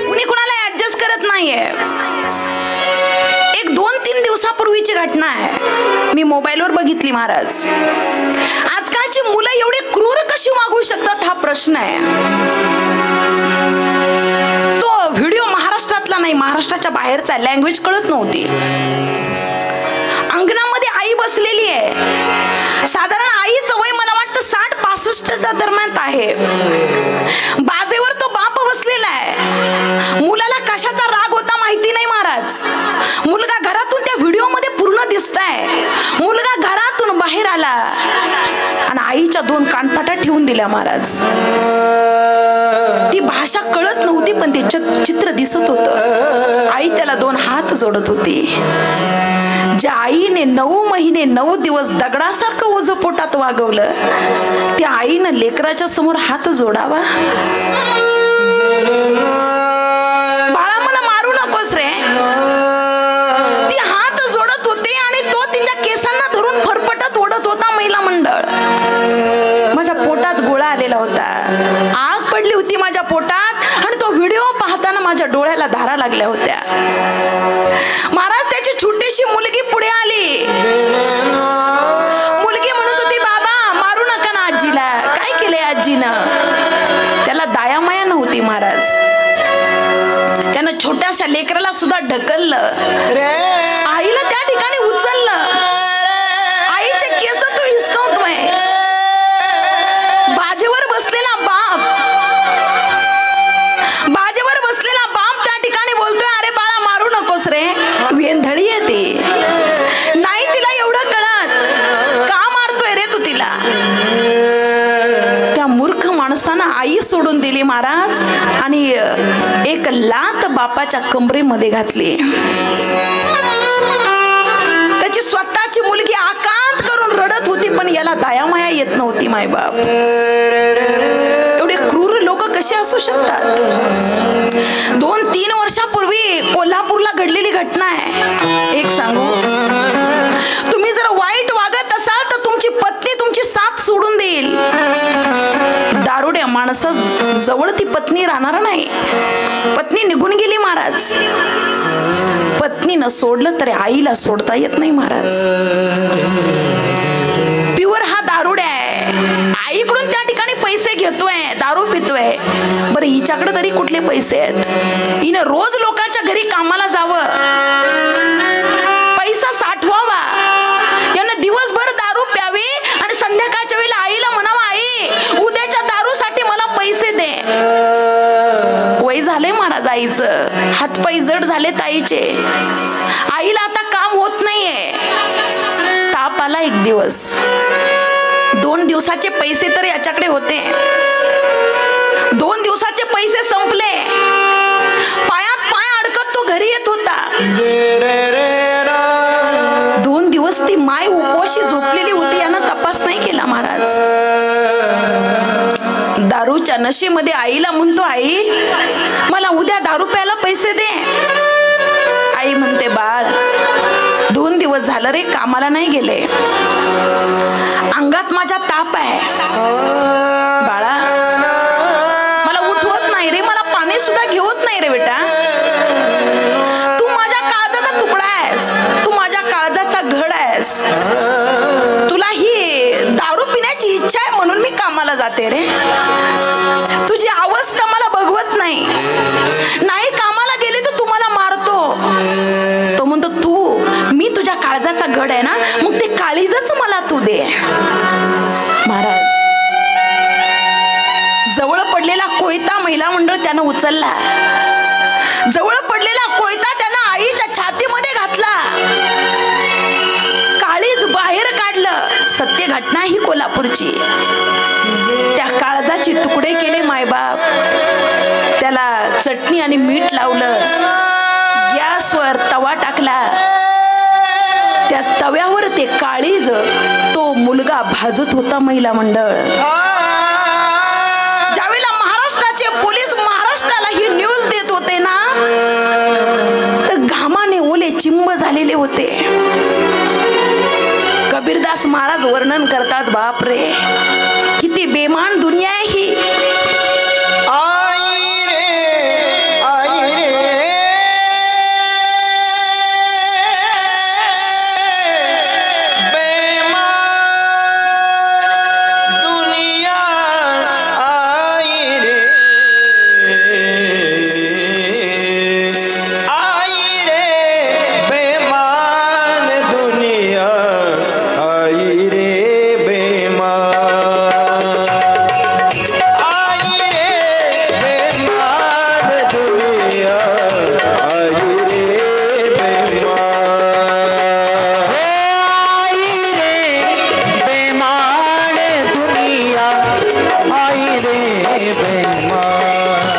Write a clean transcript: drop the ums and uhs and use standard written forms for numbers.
कुणी कुणाला ऍडजस्ट करत नाहीये. एक 2-3 दिवसापूर्वीची घटना आहे, मी मोबाईलवर बघितली महाराज. आजकालची मुलं एवढी क्रूर कशी वागू शकतात हा प्रश्न आहे. तो व्हिडिओ महाराष्ट्रातला नाही, महाराष्ट्राच्या बाहेरचा. लँग्वेज कळत नव्हती. अंगणामध्ये आई बसलेली आहे. साधारण आईचं वय मला वाटतं 60-65च्या दरम्यान आहे. बाजेवर तो बाप बसलेला आहे. मुलाला कशाचा राग होता माहिती नाही महाराज. मुलगा घरातून त्या व्हिडिओ मध्ये पूर्ण दिसताय. मुलगा घरातून बाहेर आला आणि आईच्या 2 कानपाट्या ठेवून दिल्या महाराज. ती भाषा कळत नव्हती पण ते चित्र दिसत होतं. आई त्याला 2 हात जोडत होती. ज्या आईने 9 महिने 9 दिवस दगडासारखं ओझं पोटात वागवलं, त्या आईनं लेकराच्या समोर हात जोडावा. बाळा मला मारू नकोस रे. ती हात जोडत होती आणि तो तिच्या केसांना धरून फरफटत ओढत होता. महिला मंडळ, माझ्या पोटात गोळा आलेला होता. आग पडली होती माझ्या पोटात आणि तो व्हिडिओ पाहताना माझ्या डोळ्याला धारा लागल्या होत्या. महाराज, त्याची छोटीशी मुलगी पुढे आली. मुलगी म्हणत होती, बाबा मारू नका ना आजीला. काय केलंय आजीनं? त्याला दायामाया नव्हती महाराज. त्यानं छोट्याशा लेकराला सुद्धा ढकललं. आईला त्या ठिकाणी उचललं. आईचे केस तो हिसकावतोय. बाजेवर बसलेला बाप त्या ठिकाणी बोलतोय, अरे बाळा मारू नकोस रे, वेंधळी येते. नाही तिला एवढं कळत. का मारतोय रे तू तिला? त्या मूर्ख माणसानं आई सोडून दिली महाराज आणि एक लात बापाच्या कमरेमध्ये घातली. त्याची स्वतःची मुलगी आकांत करून रडत होती पण याला दयामाया येत नव्हती. मायबाप एवढे क्रूर लोक कसे असू शकतात? 2-3 वर्षापूर्वी कोल्हापूरला घडलेली घटना आहे. एक सांगू, तुम्ही जर वाईट वागत असाल तर तुमची पत्नी तुमची साथ सोडून देईल. दारुड्या माणसा जवळ ती पत्नी राहणार नाही. पत्नी निघून गेली महाराज. पत्नीनं सोडलं तरी आईला सोडता येत नाही महाराज. प्युअर हा दारुड्या आहे. आईकडून त्या ठिकाणी पैसे घेतोय, दारू पितोय. बरं, हिच्याकडे तरी कुठले पैसे आहेत? हिने रोज लोकांच्या घरी कामाला जावं, पैसा साठवावा. यानं दिवसभर दारू प्यावी आणि संध्याकाळच्या वेळेला आईला म्हणावं, आई उद्याच्या दारूसाठी मला पैसे दे. वय झाले महाराज आईचं. हातपाय जड झाले ताईचे. आईला आता काम होत नाहीये. ताप आला एक दिवस. 2 दिवसाचे पैसे तर याच्याकडे होते. 2 दिवसाचे पैसे संपले. पायात पाय अडकत तो घरी येत होता. 2 दिवस ती माय उपवाशी झोपलेली होती. यानं तपास नाही केला महाराज. दारूच्या नशेमध्ये आईला म्हणतो, आई मला उद्या दारू प्यायला पैसे दे. आई म्हणते, बाळ 2 दिवस झालं रे कामाला नाही गेले. अंगात माझ्या ताप आहे. बाळा मला उठवत नाही रे, मला पाणी सुद्धा घेवत नाही रे बेटा. तू माझ्या काळजाचा तुकडा आहेस, तू माझ्या काळजाचा घड आहेस. तुला ही दारू पिण्याची इच्छा आहे म्हणून मी कामाला जाते रे. तुझी अवस्था मला बघवत नाही. नाही कामाला गेले तर तू मला मारतो. तो म्हणतो, तू मी तुझ्या काळजाचा घड आहे ना, मग ते काळीजच मला तू दे. महाराज, जवळ पडलेला कोयता महिला मंडळ त्यानं उचलला. जवळ पडलेला कोयता त्यानं आईच्या छातीमध्ये घातला. काळीज बाहेर काढलं. सत्य घटना ही कोल्हापूरची. त्या काळजाचे तुकडे केले मायबाप. त्याला चटणी आणि मीठ लावलं. गॅसवर तवा टाकला. त्या तव्यावर ते काळीज तो मुलगा भाजत होता. महिला मंडळ, ज्यावेळेला महाराष्ट्राचे पोलीस महाराष्ट्राला ही न्यूज देत होते ना, तर घामाने ओले चिंब झालेले होते. कबीरदास महाराज वर्णन करतात, बाप रे किती बेमान दुनिया आहे ही. बेईमान